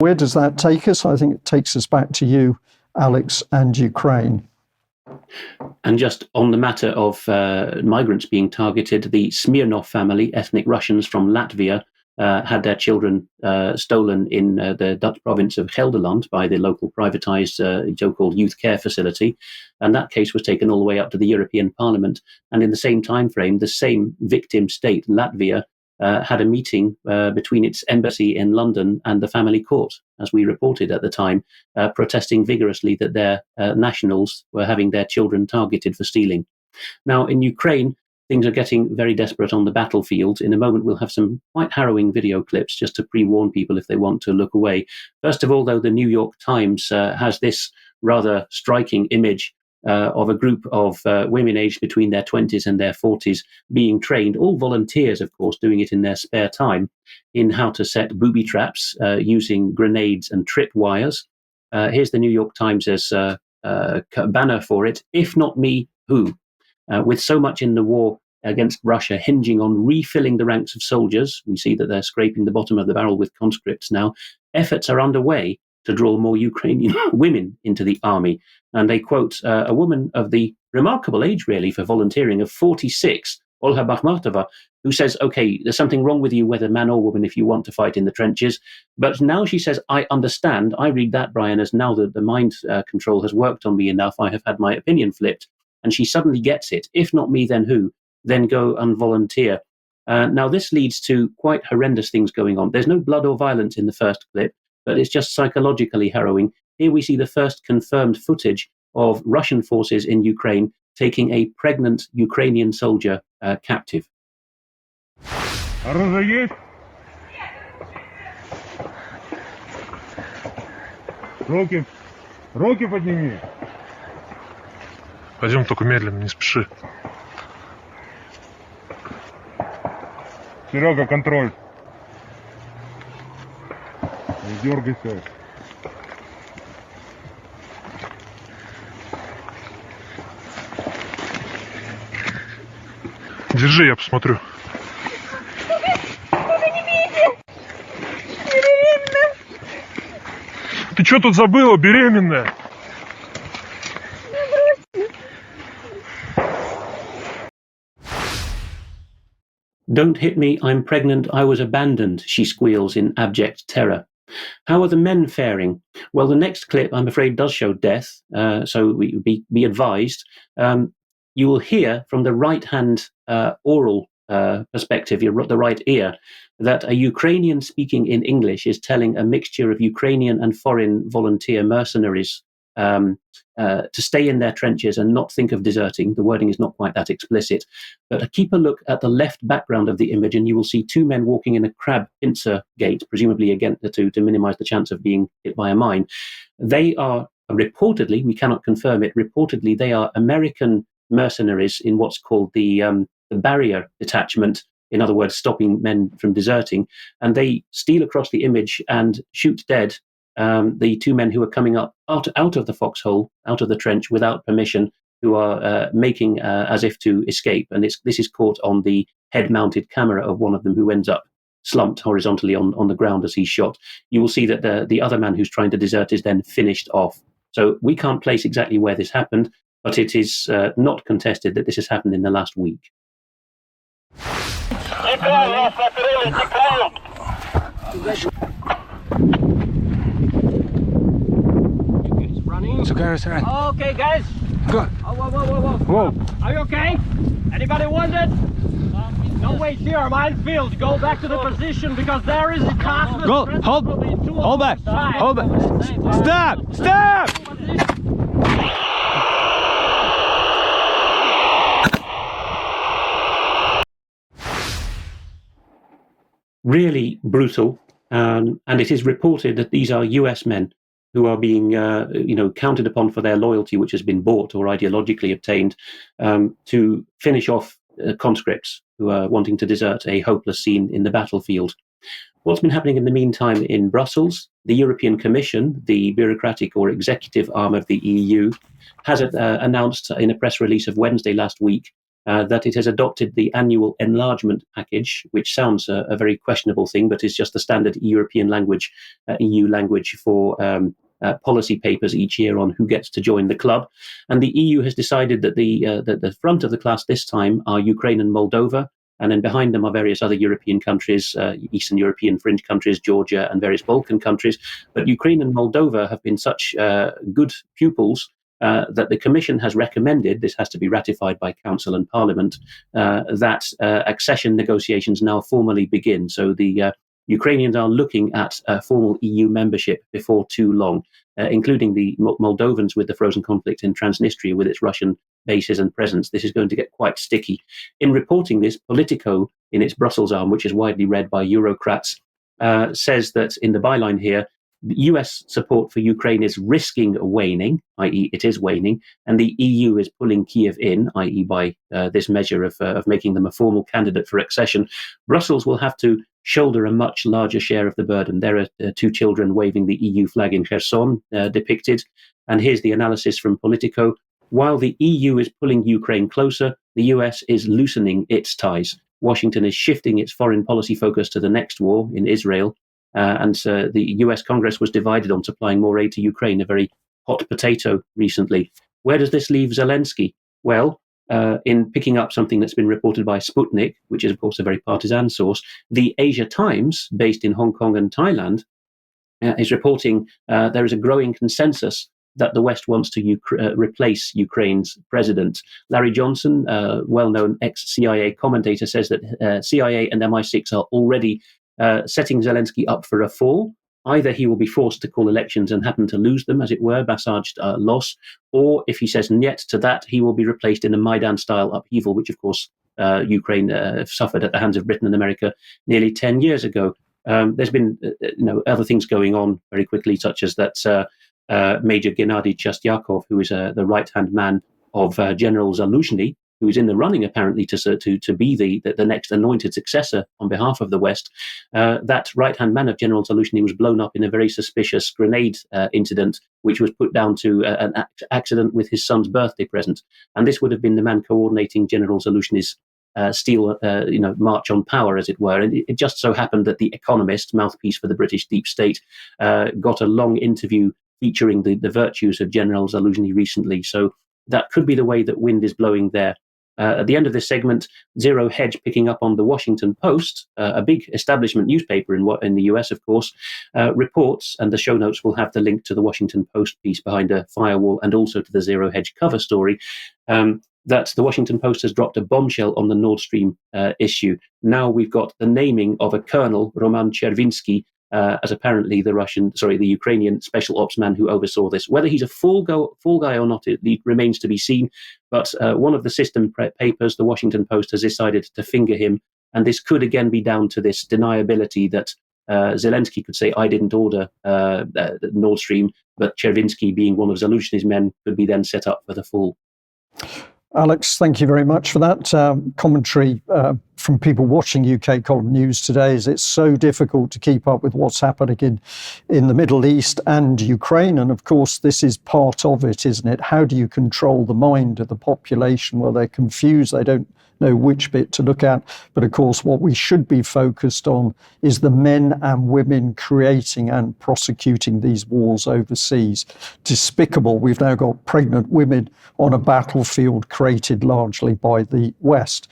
Where does that take us? I think it takes us back to you, Alex, and Ukraine. And just on the matter of migrants being targeted, the Smirnov family, ethnic Russians from Latvia, had their children stolen in the Dutch province of Gelderland by the local privatized so-called youth care facility. And that case was taken all the way up to the European Parliament. And in the same time frame, the same victim state, Latvia, had a meeting between its embassy in London and the family court, as we reported at the time, protesting vigorously that their nationals were having their children targeted for stealing. Now, in Ukraine, things are getting very desperate on the battlefield. In a moment, we'll have some quite harrowing video clips just to pre-warn people if they want to look away. First of all, though, the New York Times has this rather striking image of a group of women aged between their 20s and their 40s being trained, all volunteers, of course, doing it in their spare time, in how to set booby traps using grenades and tripwires. Here's the New York Times' banner for it. If not me, who? With so much in the war against Russia hinging on refilling the ranks of soldiers, we see that they're scraping the bottom of the barrel with conscripts now. Efforts are underway to draw more Ukrainian women into the army. And they quote a woman of the remarkable age, really, for volunteering, of 46, Olha Bakhmatova, who says, okay, there's something wrong with you, whether man or woman, if you want to fight in the trenches. But now she says, I understand. I read that, Brian, as now that the mind control has worked on me enough, I have had my opinion flipped. And she suddenly gets it. If not me, then who? Then go and volunteer. Now, this leads to quite horrendous things going on. There's no blood or violence in the first clip, but it's just psychologically harrowing. Here we see the first confirmed footage of Russian forces in Ukraine taking a pregnant Ukrainian soldier captive. Оружие есть? Руки подними. Пойдем только медленно, не спеши. Серега, контроль. Не дергайся. Держи, я посмотрю. Ты что тут забыла, беременная? Don't hit me, I'm pregnant, I was abandoned, she squeals in abject terror. How are the men faring? Well, the next clip, I'm afraid, does show death, so be advised. You will hear from the right-hand oral perspective, the right ear, that a Ukrainian speaking in English is telling a mixture of Ukrainian and foreign volunteer mercenaries to stay in their trenches and not think of deserting. The wording is not quite that explicit. But keep a look at the left background of the image and you will see two men walking in a crab pincer gait, presumably again to minimize the chance of being hit by a mine. They are reportedly, we cannot confirm it, reportedly they are American mercenaries in what's called the barrier detachment, in other words, stopping men from deserting, and they steal across the image and shoot dead the two men who are coming up out of the foxhole, out of the trench without permission, who are making as if to escape. And this is caught on the head-mounted camera of one of them, who ends up slumped horizontally on the ground as he's shot. You will see that the other man who's trying to desert is then finished off. So we can't place exactly where this happened, but it is not contested that this has happened in the last week. Okay, guys. Go. Whoa. Are you okay? Anybody wounded? No, wait here, minefield. Go back to the position because there is a cosmic. Go. Hold back. Hold back. Stop. Really brutal, and it is reported that these are US men who are being, counted upon for their loyalty, which has been bought or ideologically obtained, to finish off conscripts who are wanting to desert a hopeless scene in the battlefield. What's been happening in the meantime in Brussels? The European Commission, the bureaucratic or executive arm of the EU, has announced in a press release of Wednesday last week that it has adopted the annual enlargement package, which sounds a very questionable thing, but is just the standard European language, EU language for policy papers each year on who gets to join the club. And the EU has decided that the front of the class this time are Ukraine and Moldova, and then behind them are various other European countries, Eastern European fringe countries, Georgia, and various Balkan countries. But Ukraine and Moldova have been such good pupils that the Commission has recommended, this has to be ratified by Council and Parliament, that accession negotiations now formally begin. So the Ukrainians are looking at formal EU membership before too long, including the Moldovans with the frozen conflict in Transnistria with its Russian bases and presence. This is going to get quite sticky. In reporting this, Politico, in its Brussels arm, which is widely read by Eurocrats, says that in the byline here, US support for Ukraine is risking waning, i.e. it is waning, and the EU is pulling Kiev in, i.e. by this measure of making them a formal candidate for accession. Brussels will have to shoulder a much larger share of the burden. There are two children waving the EU flag in Kherson depicted, and here's the analysis from Politico. While the EU is pulling Ukraine closer, the US is loosening its ties. Washington is shifting its foreign policy focus to the next war in Israel, and the US Congress was divided on supplying more aid to Ukraine, a very hot potato recently. Where does this leave Zelensky? Well, in picking up something that's been reported by Sputnik, which is, of course, a very partisan source, the Asia Times, based in Hong Kong and Thailand, is reporting there is a growing consensus that the West wants to replace Ukraine's president. Larry Johnson, well-known ex-CIA commentator, says that CIA and MI6 are already setting Zelensky up for a fall. Either he will be forced to call elections and happen to lose them, as it were, massaged loss, or if he says niet to that, he will be replaced in a Maidan-style upheaval, which, of course, Ukraine suffered at the hands of Britain and America nearly 10 years ago. There's been other things going on very quickly, such as that Major Gennady Chastyakov, who is the right-hand man of General Zaluzhny, who is in the running apparently to be the next anointed successor on behalf of the West. That right-hand man of General Zaluzhny was blown up in a very suspicious grenade incident, which was put down to an accident with his son's birthday present. And this would have been the man coordinating General Zaluzhny's march on power, as it were. And it just so happened that The Economist, mouthpiece for the British deep state, got a long interview featuring the virtues of General Zaluzhny recently. So that could be the way that wind is blowing there. At the end of this segment, Zero Hedge, picking up on the Washington Post, a big establishment newspaper in the US, of course, reports, and the show notes will have the link to the Washington Post piece behind a firewall and also to the Zero Hedge cover story, that the Washington Post has dropped a bombshell on the Nord Stream issue. Now we've got the naming of a colonel, Roman Chervinsky, as apparently the Ukrainian special ops man who oversaw this. Whether he's a fool guy or not, it remains to be seen. But one of the system papers, the Washington Post, has decided to finger him. And this could again be down to this deniability that Zelensky could say, I didn't order Nord Stream, but Chervinsky, being one of Zaluzhny's men, could be then set up for the fall. Alex, thank you very much for that commentary from people watching UK Column News today. Is it's so difficult to keep up with what's happening in the Middle East and Ukraine. And of course, this is part of it, isn't it? How do you control the mind of the population? Well, they're confused. They don't know which bit to look at. But of course, what we should be focused on is the men and women creating and prosecuting these wars overseas. Despicable. We've now got pregnant women on a battlefield created largely by the West.